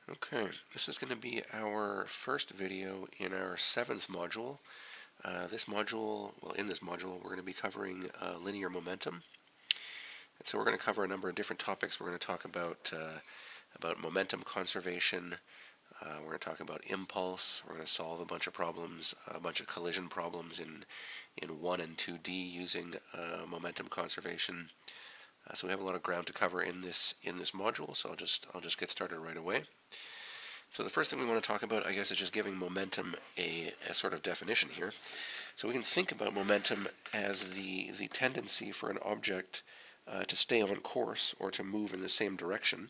Okay, this is going to be our first video in our seventh module. In this module, we're going to be covering linear momentum. And so we're going to cover a number of different topics. We're going to talk about momentum conservation. We're going to talk about impulse. We're going to solve a bunch of problems, a bunch of collision problems in 1 and 2D using momentum conservation. So we have a lot of ground to cover in this module. So I'll just get started right away. So the first thing we want to talk about, I guess, is just giving momentum a sort of definition here. So we can think about momentum as the tendency for an object to stay on course or to move in the same direction.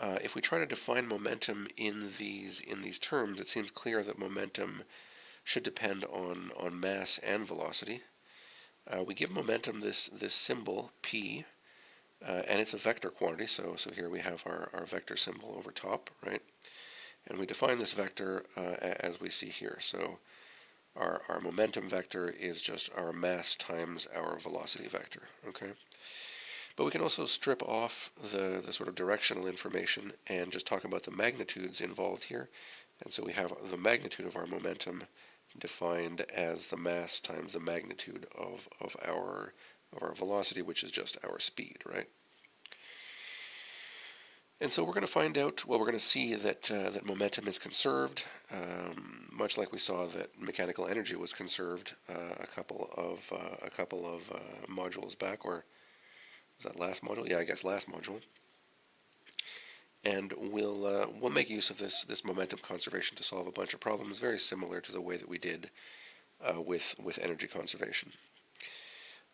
If we try to define momentum in these terms, it seems clear that momentum should depend on mass and velocity. We give momentum this symbol p, and it's a vector quantity, so here we have our vector symbol over top, right? And we define this vector as we see here. So our momentum vector is just our mass times our velocity vector, okay? But we can also strip off the sort of directional information and just talk about the magnitudes involved here. And so we have the magnitude of our momentum defined as the mass times the magnitude of our velocity, which is just our speed, right? And so we're going to find out, well, we're going to see that momentum is conserved, much like we saw that mechanical energy was conserved a couple of modules back, or was that last module? Yeah, I guess last module. And we'll make use of this momentum conservation to solve a bunch of problems, very similar to the way that we did with energy conservation.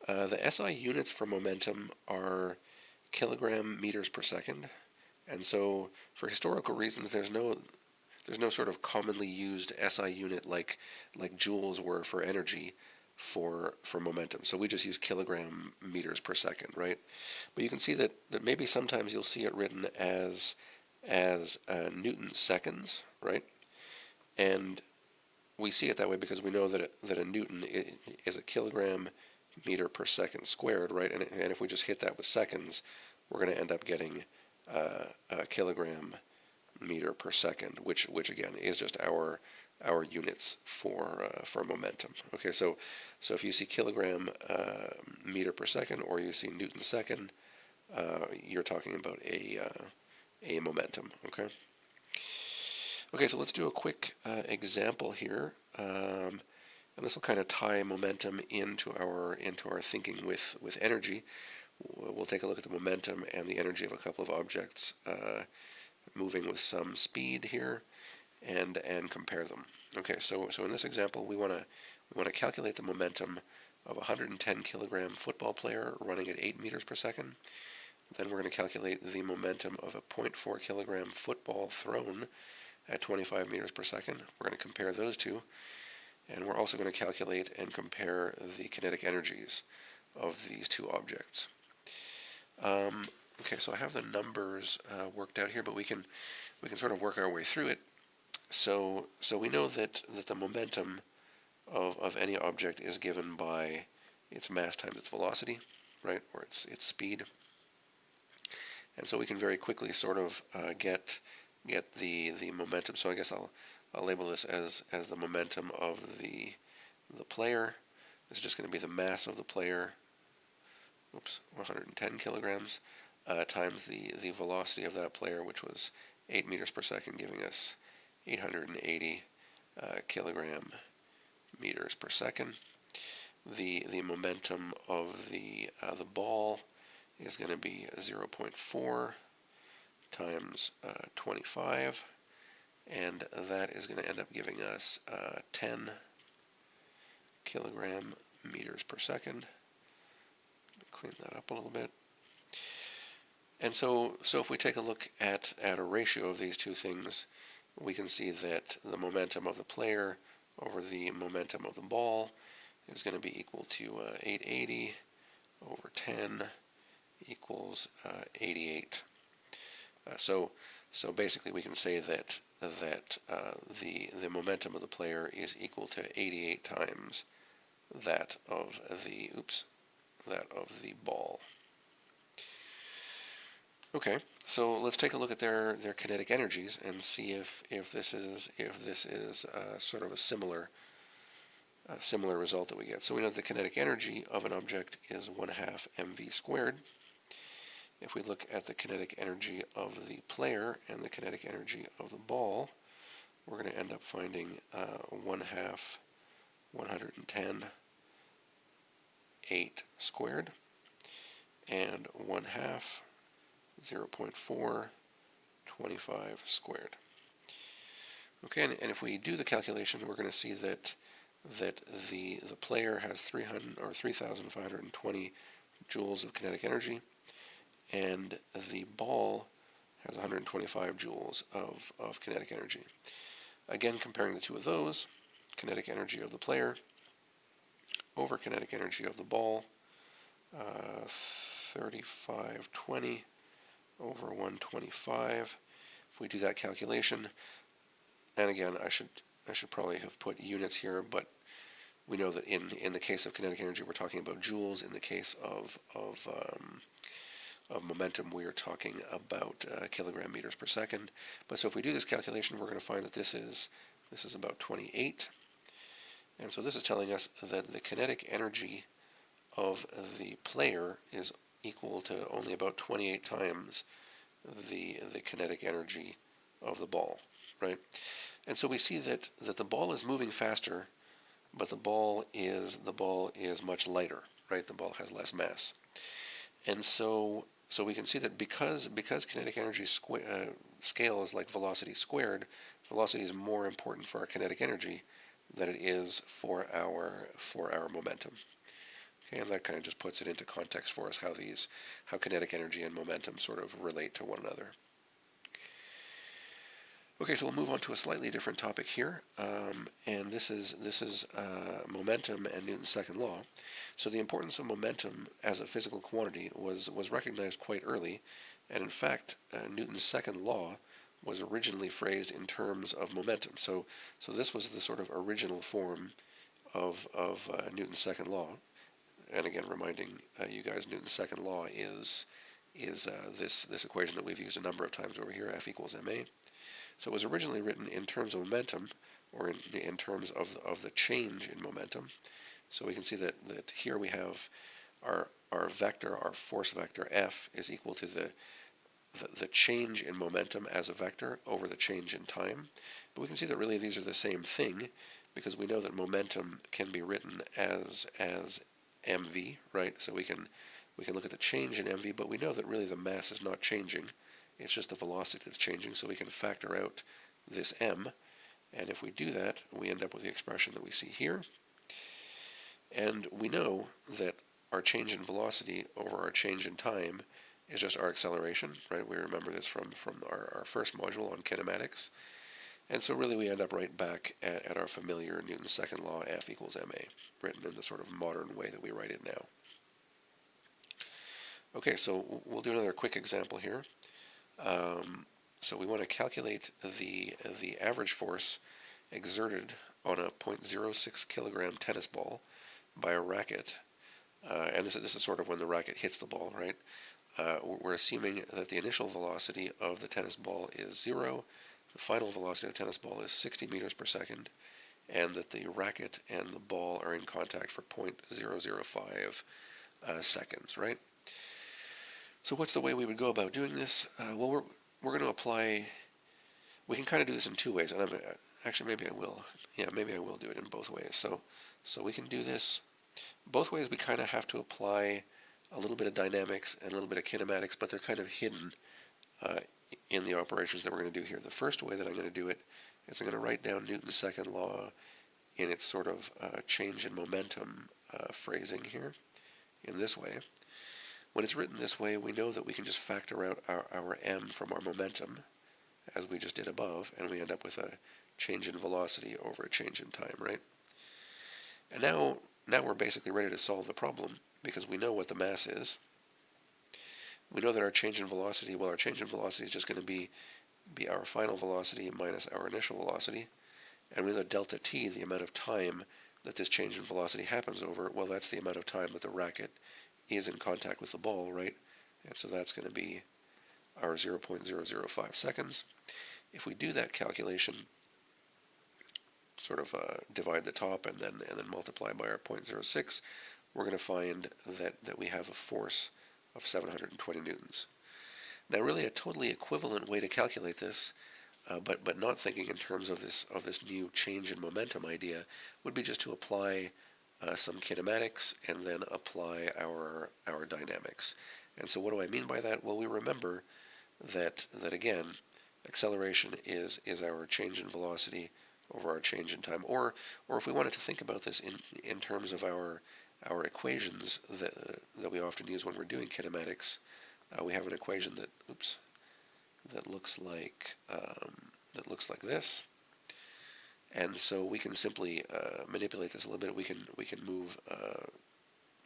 The SI units for momentum are kilogram meters per second, and so for historical reasons, there's no sort of commonly used SI unit like joules were for energy for momentum. So we just use kilogram meters per second, right? But you can see that maybe sometimes you'll see it written as Newton seconds, right? And we see it that way because we know that a Newton is a kilogram meter per second squared, right? And if we just hit that with seconds, we're going to end up getting a kilogram meter per second, which again is just our units for momentum. Okay, so if you see kilogram meter per second or you see Newton second, you're talking about a momentum. Okay. Okay, so let's do a quick example here, and this will kind of tie momentum into our thinking with energy. We'll take a look at the momentum and the energy of a couple of objects moving with some speed here, and compare them. Okay, so in this example, we want to calculate the momentum of a 110 kilogram football player running at 8 meters per second. Then we're going to calculate the momentum of a 0.4 kilogram football thrown at 25 meters per second. We're going to compare those two, and we're also going to calculate and compare the kinetic energies of these two objects. Okay, so I have the numbers worked out here, but we can sort of work our way through it. So we know that the momentum of any object is given by its mass times its velocity, right, or its speed. And so we can very quickly sort of get the momentum. So I guess I'll label this as the momentum of the player. This is just going to be the mass of the player. 110 kilograms times the velocity of that player, which was 8 meters per second, giving us 880 kilogram meters per second. The momentum of the ball is going to be 0.4 times 25, and that is going to end up giving us 10 kilogram meters per second. Clean that up a little bit. And so if we take a look at a ratio of these two things, we can see that the momentum of the player over the momentum of the ball is going to be equal to 880 over 10 equals 88. So basically we can say that the momentum of the player is equal to 88 times that of the ball. Okay, so let's take a look at their kinetic energies and see if this is sort of a similar result that we get. So we know the kinetic energy of an object is 1/2 mv squared. If we look at the kinetic energy of the player and the kinetic energy of the ball, we're going to end up finding 1/2 110 8 squared and 1/2 0.4 25 squared. Okay, and if we do the calculation, we're going to see that the player has 300 or 3,520 joules of kinetic energy, and the ball has 125 joules of kinetic energy. Again, comparing the two of those, kinetic energy of the player over kinetic energy of the ball, 3520 over 125. If we do that calculation, and again, I should probably have put units here, but we know that in the case of kinetic energy, we're talking about joules. In the case of momentum, we are talking about kilogram meters per second. But so if we do this calculation, we're going to find that this is about 28. And so this is telling us that the kinetic energy of the player is equal to only about 28 times the kinetic energy of the ball, right? And so we see that the ball is moving faster, but the ball is much lighter, right? The ball has less mass. And so we can see that because kinetic energy scale is like velocity squared, velocity is more important for our kinetic energy than it is for our momentum. Okay, and that kind of just puts it into context for us how kinetic energy and momentum sort of relate to one another. Okay, so we'll move on to a slightly different topic here, and this is momentum and Newton's second law. So the importance of momentum as a physical quantity was recognized quite early, and in fact, Newton's second law was originally phrased in terms of momentum. So this was the sort of original form of Newton's second law. And again, reminding you guys, Newton's second law is this equation that we've used a number of times over here, F equals ma. So it was originally written in terms of momentum, or in terms of the change in momentum. So we can see that here we have our vector, our force vector F is equal to the change in momentum as a vector over the change in time. But we can see that really these are the same thing, because we know that momentum can be written as mv, right? So we can look at the change in mv, but we know that really the mass is not changing. It's just the velocity that's changing, so we can factor out this m, and if we do that, we end up with the expression that we see here. And we know that our change in velocity over our change in time is just our acceleration, right? We remember this from our first module on kinematics. And so really we end up right back at our familiar Newton's second law, F equals ma, written in the sort of modern way that we write it now. Okay, so we'll do another quick example here. So we want to calculate the average force exerted on a 0.06 kilogram tennis ball by a racket, and this is sort of when the racket hits the ball, right? We're assuming that the initial velocity of the tennis ball is 0, the final velocity of the tennis ball is 60 meters per second, and that the racket and the ball are in contact for 0.005 seconds, right? So what's the way we would go about doing this? Well, we're going to apply. We can kind of do this in two ways, and actually maybe I will. Yeah, maybe I will do it in both ways. So we can do this both ways. We kind of have to apply a little bit of dynamics and a little bit of kinematics, but they're kind of hidden in the operations that we're going to do here. The first way that I'm going to do it is I'm going to write down Newton's second law in its sort of change in momentum phrasing here in this way. When it's written this way, we know that we can just factor out our m from our momentum, as we just did above, and we end up with a change in velocity over a change in time, right? And now we're basically ready to solve the problem, because we know what the mass is. We know that our change in velocity, well, our change in velocity is just going to be our final velocity minus our initial velocity. And we know that delta t, the amount of time that this change in velocity happens over, well, that's the amount of time that the racket is in contact with the ball, right? And so that's going to be our 0.005 seconds. If we do that calculation, sort of divide the top and then multiply by our 0.06, we're going to find that we have a force of 720 newtons. Now, really, a totally equivalent way to calculate this, but not thinking in terms of this new change in momentum idea, would be just to apply some kinematics and then apply our dynamics. And so, what do I mean by that? Well, we remember that again, acceleration is our change in velocity over our change in time. Or if we wanted to think about this in terms of our equations that we often use when we're doing kinematics, we have an equation that looks like this, and so we can simply manipulate this a little bit. We can move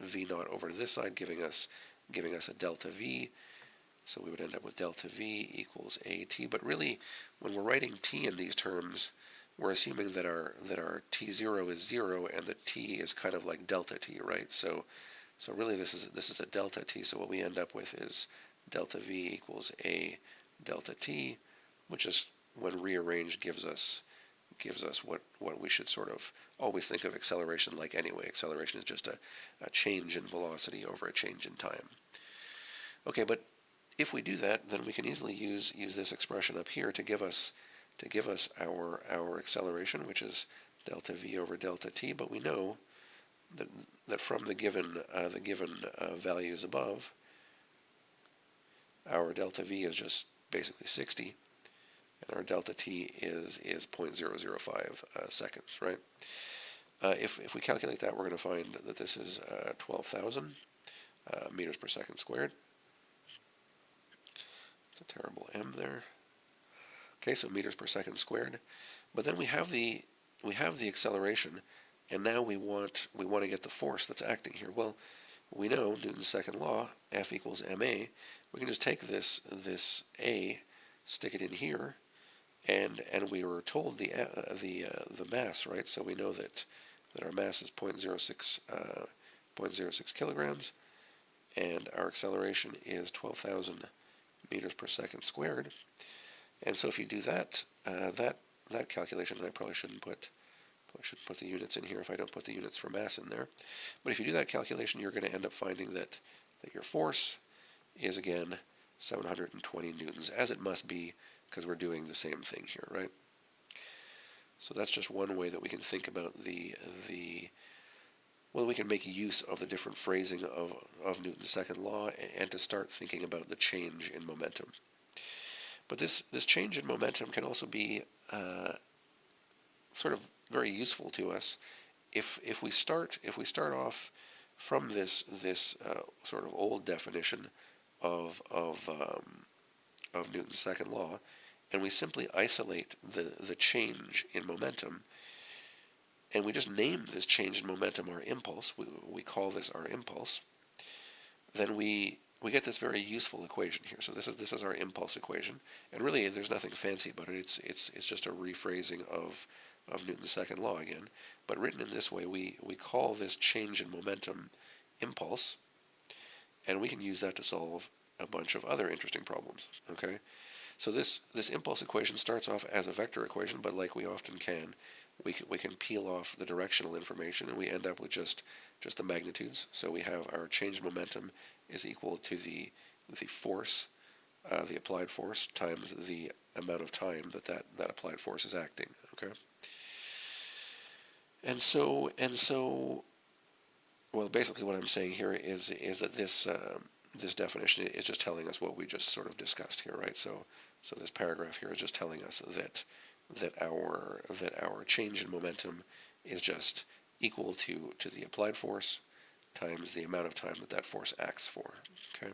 v naught over to this side, giving us a delta v. So we would end up with delta v equals at. But really, when we're writing t in these terms, we're assuming that our t0 is 0 and the t is kind of like delta t, right? So really this is a delta t. So what we end up with is delta v equals a delta t, which is, when rearranged, gives us what we should sort of always think of acceleration like anyway. Acceleration is just a change in velocity over a change in time. Okay, but if we do that, then we can easily use this expression up here to give us our acceleration, which is delta v over delta t. But we know that from the given values above, our delta v is just basically 60, and our delta t is 0.005 seconds, right? If we calculate that, we're going to find that this is 12,000 meters per second squared. It's a terrible m there. Okay, so meters per second squared. But then we have the acceleration, and now we want to get the force that's acting here. Well, we know Newton's second law, F equals ma. We can just take this a, stick it in here, and we were told the mass, right? So we know that our mass is 0.06 kilograms, and our acceleration is 12,000 meters per second squared. And so if you do that calculation, and I probably shouldn't put the units in here if I don't put the units for mass in there. But if you do that calculation, you're going to end up finding that your force is, again, 720 newtons, as it must be, because we're doing the same thing here, right? So that's just one way that we can think about well, we can make use of the different phrasing of Newton's second law and to start thinking about the change in momentum. But this change in momentum can also be sort of very useful to us if we start off from this sort of old definition of Newton's second law, and we simply isolate the change in momentum, and we just name this change in momentum our impulse. We call this our impulse. Then we get this very useful equation here. So this is our impulse equation, and really there's nothing fancy about it. It's just a rephrasing of Newton's second law again, but written in this way. We call this change in momentum impulse, and we can use that to solve a bunch of other interesting problems. Okay, so this impulse equation starts off as a vector equation, but like we often can, we can peel off the directional information, and we end up with just the magnitudes. So we have our change in momentum is equal to the force, the applied force, times the amount of time that applied force is acting. Okay. And so, well, basically what I'm saying here is that this definition is just telling us what we just sort of discussed here, right? So this paragraph here is just telling us that our change in momentum is just equal to the applied force times the amount of time that force acts for. Okay.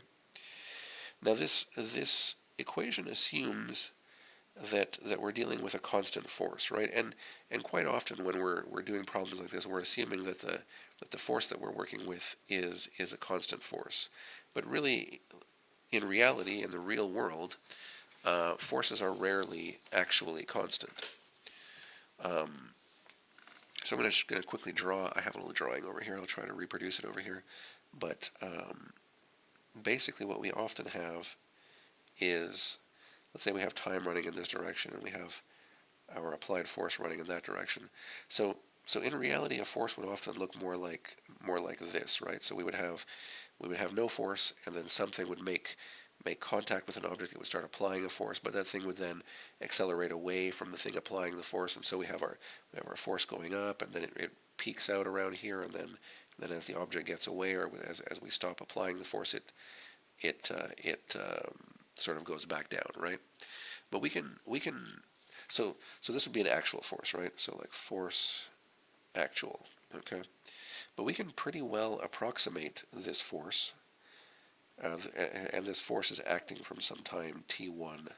Now this equation assumes that we're dealing with a constant force, right? And quite often when we're doing problems like this, we're assuming that the force that we're working with is a constant force. But really, in reality, in the real world, forces are rarely actually constant. So I'm just going to quickly draw. I have a little drawing over here. I'll try to reproduce it over here. But basically what we often have is, let's say we have time running in this direction and we have our applied force running in that direction. So in reality, a force would often look more like this, right? So we would have no force, and then something would make contact with an object. It would start applying a force, but that thing would then accelerate away from the thing applying the force, and so we have our force going up, and then it peaks out around here, and then as the object gets away, or as we stop applying the force, it sort of goes back down, right? But we can so this would be an actual force, right? So like force actual, okay? But we can pretty well approximate this force, and this force is acting from some time t1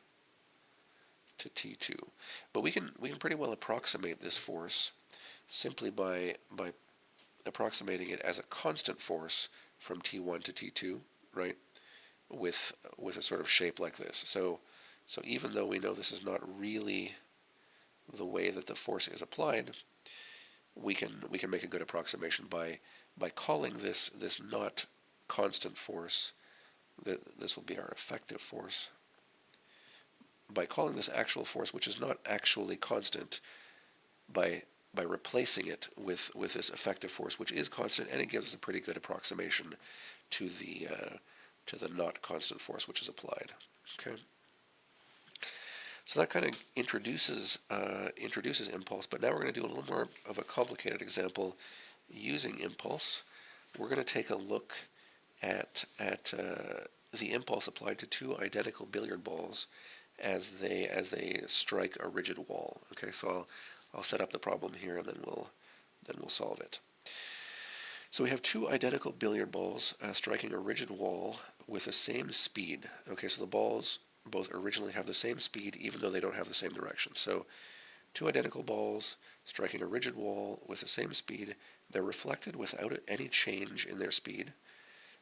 to t2. But we can pretty well approximate this force simply by approximating it as a constant force from t1 to t2, right? With a sort of shape like this. So even though we know this is not really the way that the force is applied, we can make a good approximation by calling this not constant force, this will be our effective force, by calling this actual force, which is not actually constant, by replacing it with this effective force, which is constant, and it gives us a pretty good approximation to the not constant force which is applied. Okay. So that kind of introduces impulse, but now we're going to do a little more of a complicated example using impulse. We're going to take a look at the impulse applied to two identical billiard balls as they strike a rigid wall. Okay, so I'll set up the problem here, and then we'll solve it. So we have two identical billiard balls striking a rigid wall with the same speed. Okay, so the balls both originally have the same speed, even though they don't have the same direction. So two identical balls striking a rigid wall with the same speed. They're reflected without any change in their speed.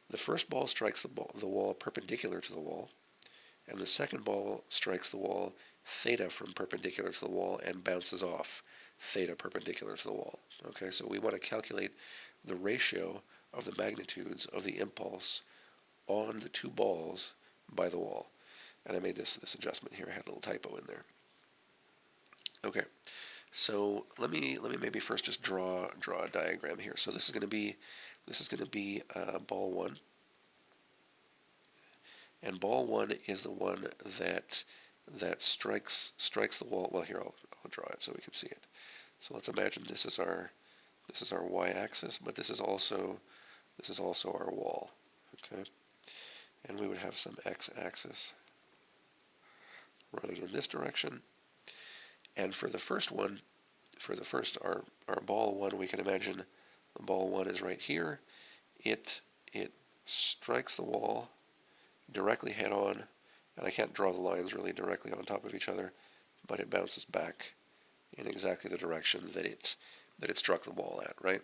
The first ball strikes the wall perpendicular to the wall, and the second ball strikes the wall theta from perpendicular to the wall and bounces off theta perpendicular to the wall. Okay, so we want to calculate the ratio of the magnitudes of the impulse on the two balls by the wall. And I made this adjustment here. I had a little typo in there. Okay, so let me maybe first just draw a diagram here. So this is going to be ball one, and ball one is the one that strikes the wall. Well, here I'll draw it so we can see it. So let's imagine this is our y-axis, but this is also our wall. Okay, and we would have some x-axis running in this direction. And for the first one, our ball one, we can imagine the ball one is right here. It strikes the wall directly head on, and I can't draw the lines really directly on top of each other, but it bounces back in exactly the direction that it struck the wall at, right?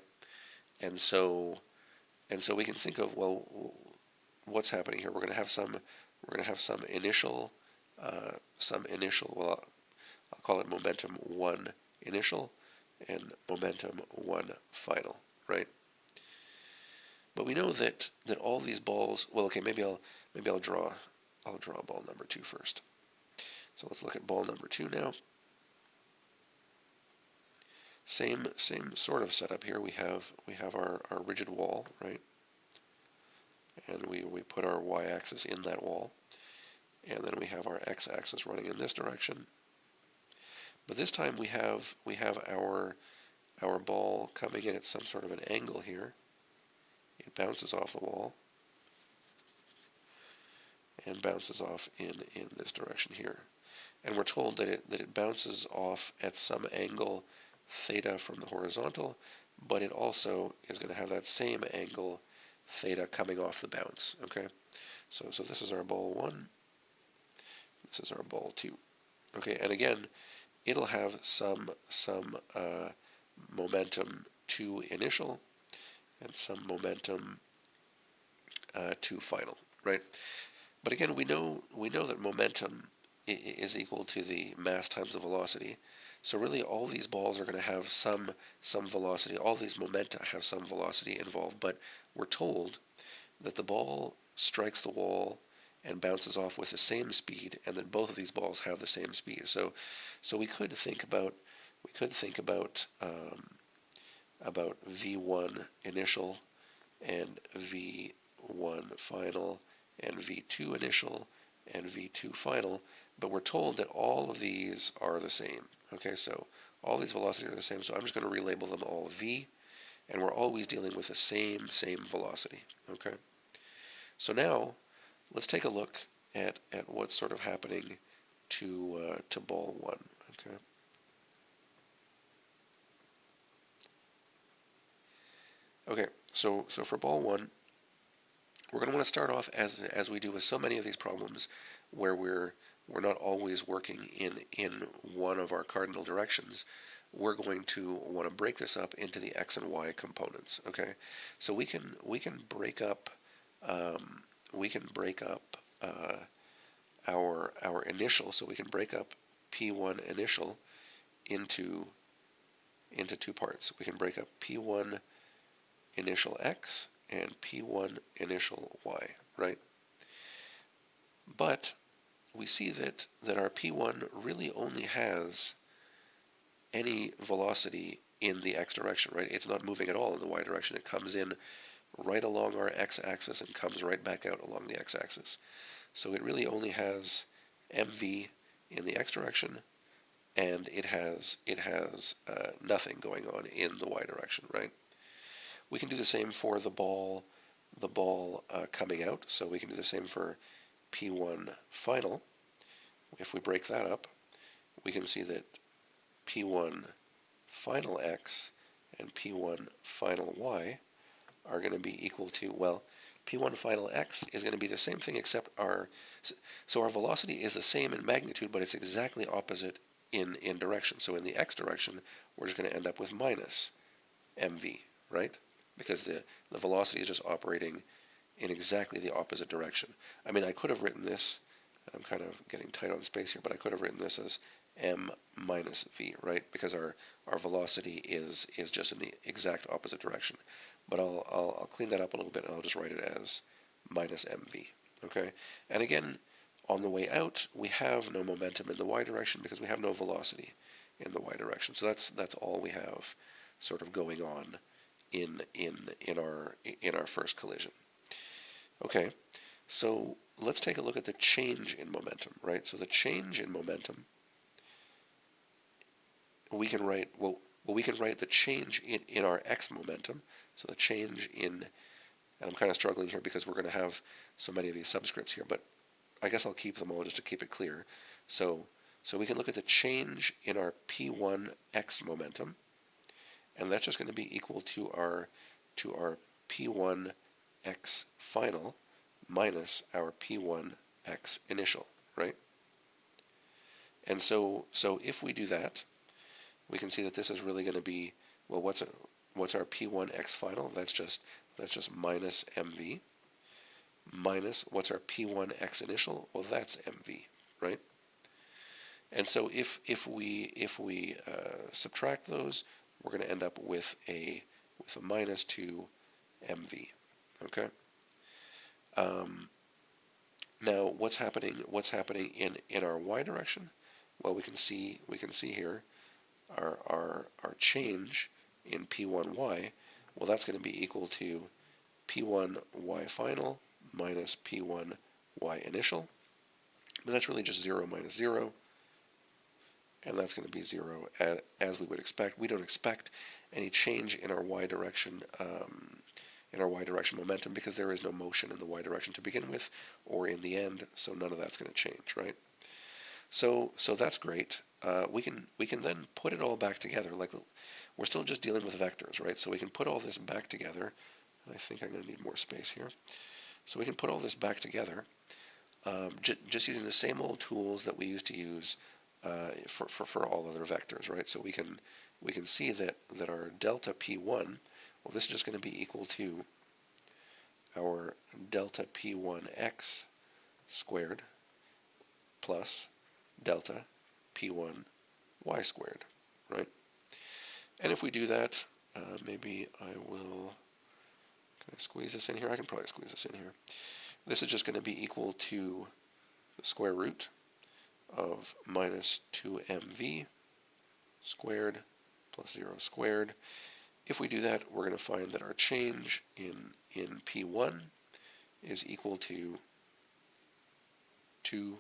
And so we can think of, well, what's happening here? We're going to have some initial, well, I'll call it momentum 1 initial and momentum 1 final, right? But we know that all these balls, well, okay, maybe I'll draw ball number 2 first. So let's look at ball number 2 now. Same sort of setup here. We have our rigid wall, right? And we put our y-axis in that wall. And then we have our x-axis running in this direction. But this time we have our ball coming in at some sort of an angle here. It bounces off the wall and bounces off in this direction here. And we're told that it bounces off at some angle theta from the horizontal, but it also is going to have that same angle theta coming off the bounce. Okay, so this is our ball 1. This is our ball 2. Okay, and again, it'll have some momentum 2 initial and some momentum 2 final, right? But again, we know that momentum is equal to the mass times the velocity. So really, all these balls are going to have some velocity. All these momenta have some velocity involved. But we're told that the ball strikes the wall and bounces off with the same speed, and then both of these balls have the same speed. So we could think about V1 initial and V1 final and V2 initial and V2 final, but we're told that all of these are the same. Okay, so all these velocities are the same, so I'm just going to relabel them all V, and we're always dealing with the same velocity. Okay, so now let's take a look at what's sort of happening to ball 1. Okay. Okay, so for ball 1, we're going to want to start off as we do with so many of these problems, where we're not always working in one of our cardinal directions. We're going to want to break this up into the x and y components. Okay, so we can break up our initial. So we can break up P1 initial into two parts. We can break up P1 initial x and P1 initial y, right? But we see that our P1 really only has any velocity in the x direction, right? It's not moving at all in the y direction. It comes in right along our x-axis and comes right back out along the x-axis. So it really only has mv in the x direction, and it has nothing going on in the y direction, right? We can do the same for the ball coming out, so we can do the same for P1 final. If we break that up, we can see that P1 final x and P1 final y are going to be equal to, well, P1 final x is going to be the same thing, except our velocity is the same in magnitude, but it's exactly opposite in direction. So in the x direction, we're just going to end up with minus mv, right? Because the velocity is just operating in exactly the opposite direction. I mean, I could have written this, I'm kind of getting tight on space here, but I could have written this as m minus v, right? Because our velocity is just in the exact opposite direction. But I'll clean that up a little bit, and I'll just write it as minus mv, okay? And again, on the way out, we have no momentum in the y direction because we have no velocity in the y direction. So that's all we have sort of going on in our first collision. Okay, so let's take a look at the change in momentum, right? So the change in momentum, we can write, we can write the change in our x momentum. So the change in, and I'm kind of struggling here because we're going to have so many of these subscripts here, but I guess I'll keep them all just to keep it clear. So we can look at the change in our P1 x momentum, and that's just going to be equal to our P1 x final minus our P1 x initial, right? And so if we do that, we can see that this is really going to be, well, what's our P1 x final? That's just minus mv minus what's our P1 x initial? Well, that's mv, right? And so if we subtract those, we're going to end up with a minus 2 mv. Okay. Now what's happening in our y direction? Well, we can see here our change in P1y. Well, that's going to be equal to P1y final minus P1y initial. But that's really just 0 minus 0. And that's going to be 0 as we would expect. We don't expect any change in our y direction momentum because there is no motion in the y direction to begin with or in the end, so none of that's going to change, right? So that's great. We can then put it all back together. Like, we're still just dealing with vectors, right? So we can put all this back together. And I think I'm going to need more space here. So we can put all this back together just using the same old tools that we used to use for all other vectors, right? So we can see that our delta P1, well, this is just going to be equal to our delta P1x squared plus delta P1y squared, right? And if we do that, maybe I will, can I squeeze this in here? I can probably squeeze this in here. This is just going to be equal to the square root of minus 2mv squared plus 0 squared. If we do that, we're going to find that our change in P1 is equal to 2mv.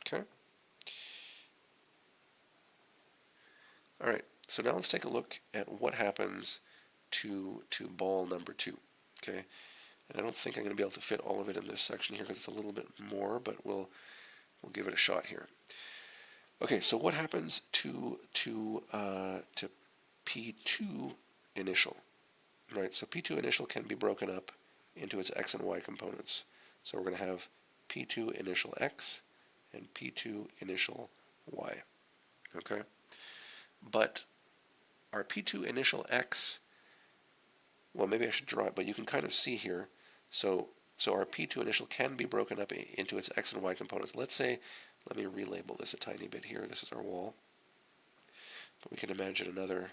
Okay? All right, so now let's take a look at what happens to ball number 2. Okay, and I don't think I'm going to be able to fit all of it in this section here because it's a little bit more, but we'll give it a shot here. Okay, so what happens to P2 initial? Right, so P2 initial can be broken up into its x and y components. So we're going to have P2 initial x and P2 initial y. Okay, but our P2 initial x, well, maybe I should draw it, but you can kind of see here. So our P2 initial can be broken up into its x and y components. Let's say, let me relabel this a tiny bit here. This is our wall. But we can imagine another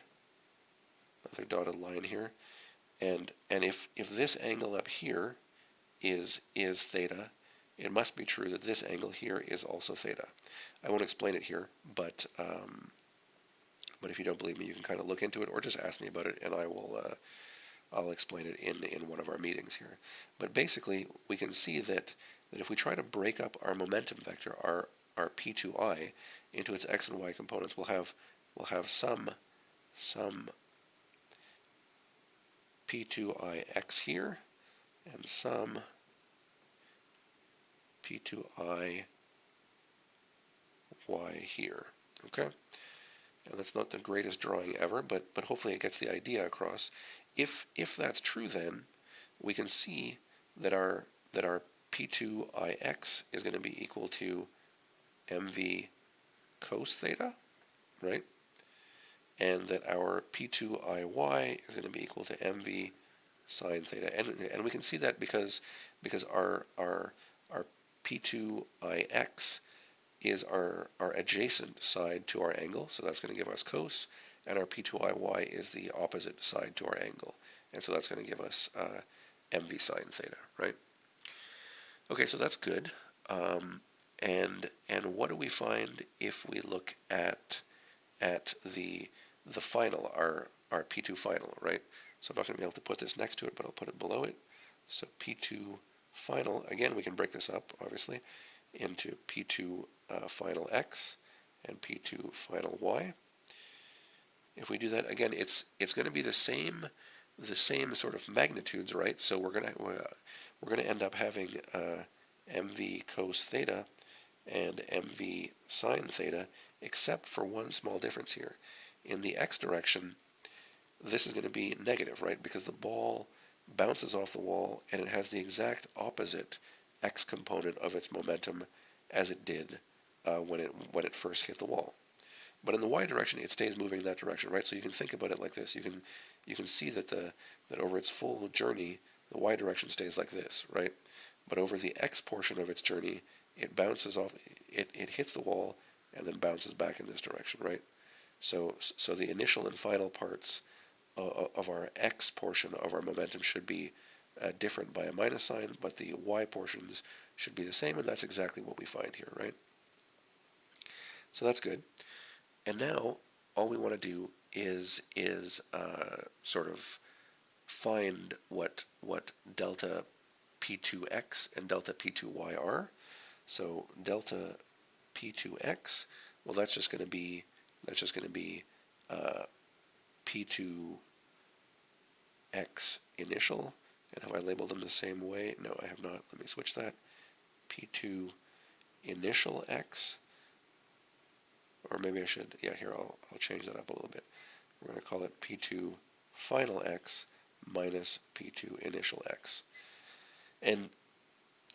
dotted line here. And if this angle up here is theta, it must be true that this angle here is also theta. I won't explain it here, but if you don't believe me, you can kind of look into it or just ask me about it, and I'll explain it in one of our meetings here. But basically, we can see that if we try to break up our momentum vector, our P2i, into its x and y components, we'll have some P2ix here and some P2iy here. Okay? And that's not the greatest drawing ever, but hopefully it gets the idea across. If that's true, then we can see that our P2ix is going to be equal to mv cos theta, right? And that our P2iy is going to be equal to mv sine theta. And we can see that because our P2ix is our adjacent side to our angle, so that's going to give us cos, and our P2iy is the opposite side to our angle, and so that's going to give us mv sine theta, right? Okay, so that's good. And what do we find if we look at the final, our P2 final, right? So I'm not going to be able to put this next to it, but I'll put it below it. So P2 final, again, we can break this up, obviously, into P2 final x and P2 final y. If we do that, again, it's going to be the same sort of magnitudes, right? So we're going to end up having mv cos theta and mv sine theta, except for one small difference here. In the x direction, this is going to be negative, right? Because the ball bounces off the wall and it has the exact opposite x component of its momentum as it did when it first hit the wall. But in the y direction, it stays moving in that direction, right? So you can think about it like this. You can see that that over its full journey, the y direction stays like this, right? But over the x portion of its journey, it bounces off, it hits the wall and then bounces back in this direction, right? So the initial and final parts of our x portion of our momentum should be different by a minus sign, but the y portions should be the same, and that's exactly what we find here, right? So that's good. And now all we want to do is sort of find what delta P2x and delta P2y are. So delta P2x, well, that's just going to be P2x initial. And have I labeled them the same way? No, I have not. Let me switch that. P2 initial x, or maybe I should, yeah, here I'll change that up a little bit. We're going to call it P2 final x minus P2 initial x. And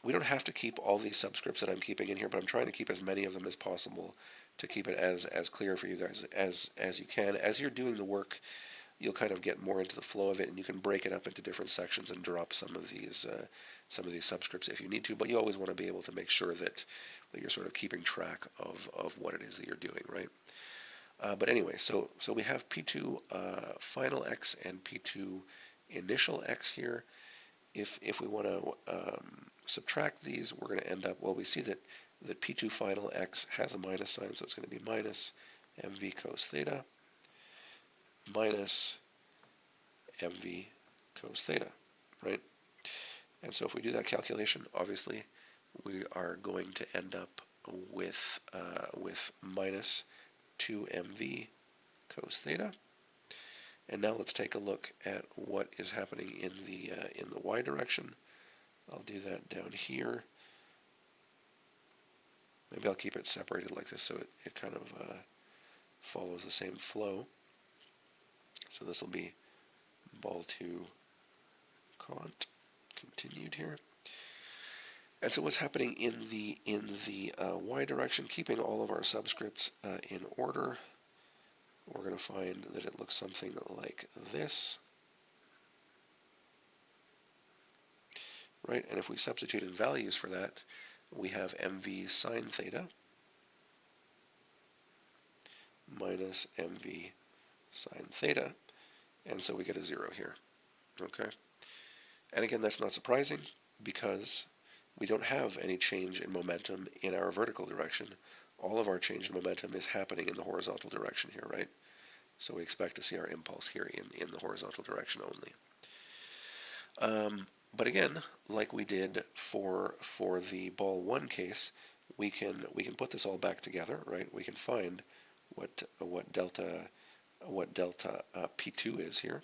we don't have to keep all these subscripts that I'm keeping in here, but I'm trying to keep as many of them as possible to keep it as clear for you guys as you can. As you're doing the work, you'll kind of get more into the flow of it, and you can break it up into different sections and drop some of these subscripts if you need to. But you always want to be able to make sure that you're sort of keeping track of what it is that you're doing, right? But anyway, so we have P2 final x and P2 initial x here. If we want to subtract these, we're going to end up, well, we see that P2 final x has a minus sign, so it's going to be minus mv cos theta minus mv cos theta, right? And so if we do that calculation, obviously we are going to end up with minus 2mv cos theta. And now let's take a look at what is happening in the y direction. I'll do that down here. Maybe I'll keep it separated like this so it kind of follows the same flow. So this will be ball 2 cont continued here. And so what's happening in the y direction, keeping all of our subscripts in order, we're going to find that it looks something like this. Right, and if we substitute in values for that, we have mv sine theta minus mv sine theta, and so we get a 0 here, okay? And again, that's not surprising because we don't have any change in momentum in our vertical direction. All of our change in momentum is happening in the horizontal direction here, right? So we expect to see our impulse here in the horizontal direction only. But again, like we did for the ball 1 case, we can put this all back together, right? We can find what delta P2 is here,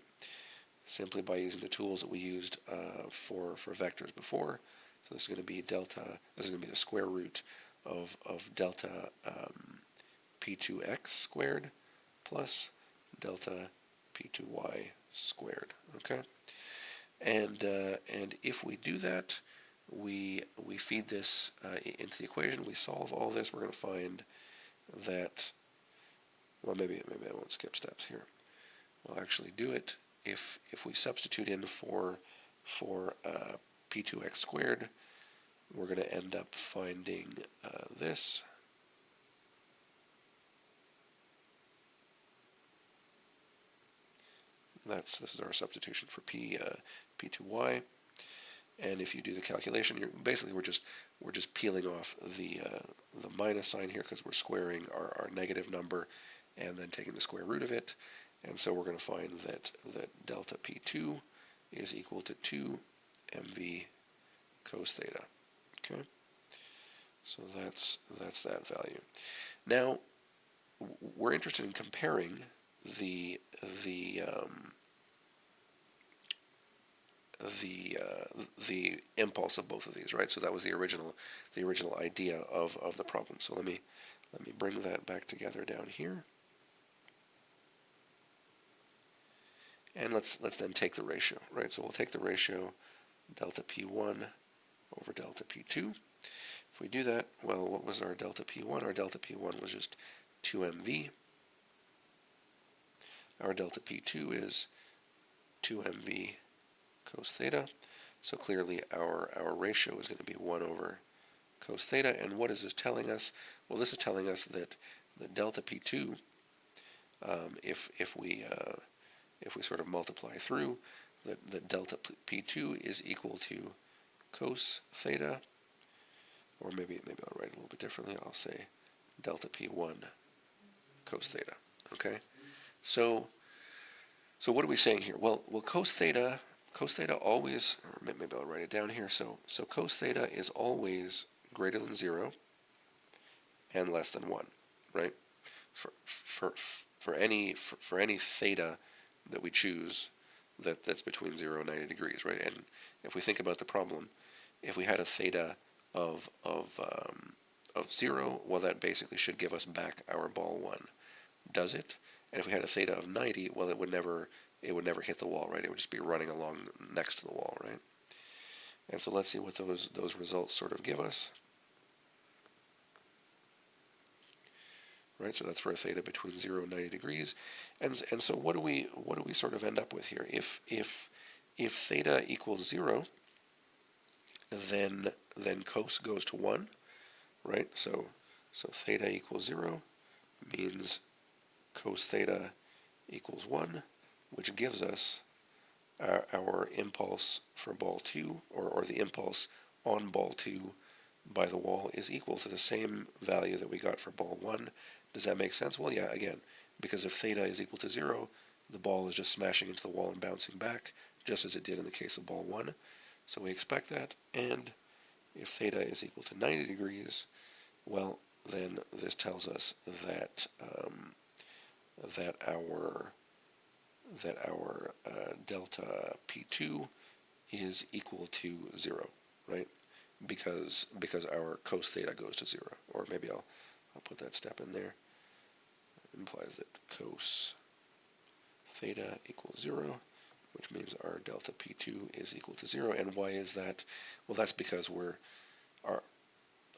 simply by using the tools that we used for vectors before. So this is going to be this is going to be the square root of delta P2x squared plus delta P2y squared, okay? And if we do that, we feed this into the equation, we solve all this, we're going to find that, well, maybe I won't skip steps here. We'll actually do it. If we substitute in for P2x squared, we're going to end up finding this. This is our substitution for P2y, and if you do the calculation, we're just peeling off the minus sign here because we're squaring our negative number and then taking the square root of it, and so we're going to find that delta P2 is equal to 2 mv cos theta. Okay, so that's that value. Now we're interested in comparing the impulse of both of these, right? So that was the original idea of the problem. So let me bring that back together down here, and let's then take the ratio, right? So we'll take the ratio delta P1 over delta P2. If we do that, well, what was our delta P1? Our delta P1 was just 2mv. Our delta P2 is 2mv cos theta. So clearly our ratio is going to be 1 over cos theta. And what is this telling us? Well, this is telling us that the delta P2, if we sort of multiply through, that delta P2 is equal to cos theta, or maybe I'll write it a little bit differently. I'll say delta P1 cos theta. Okay, so what are we saying here? Well, cos theta always, or maybe I'll write it down here. So cos theta is always greater than 0 and less than 1, right? For any theta that we choose, that's between 0 and 90 degrees, right? And if we think about the problem, if we had a theta of 0, well, that basically should give us back our ball 1. Does it? And if we had a theta of 90, well, it would never hit the wall, right? It would just be running along next to the wall, right? And so let's see what those results sort of give us. Right, so that's for a theta between 0 and 90 degrees, and so what do we sort of end up with here? If theta equals 0, then cos goes to 1, right? So theta equals 0 means cos theta equals 1, which gives us our impulse for ball 2, or the impulse on ball 2 by the wall, is equal to the same value that we got for ball 1. Does that make sense? Well, yeah, again, because if theta is equal to 0, the ball is just smashing into the wall and bouncing back, just as it did in the case of ball 1. So we expect that, and if theta is equal to 90 degrees, well, then this tells us that that our delta P2 is equal to 0, right? Because our cos theta goes to 0. Or maybe I'll put that step in there. It implies that cos theta equals 0, which means our delta P2 is equal to 0. And why is that? Well, that's because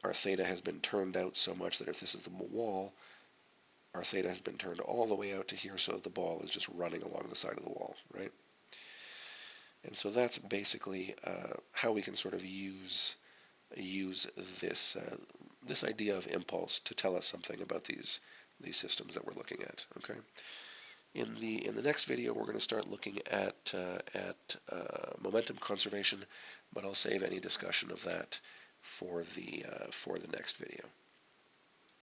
our theta has been turned out so much that if this is the wall, our theta has been turned all the way out to here, so the ball is just running along the side of the wall, right? And so that's basically how we can sort of use this this idea of impulse to tell us something about these systems that we're looking at. Okay. In the next video, we're going to start looking at momentum conservation, but I'll save any discussion of that for the next video.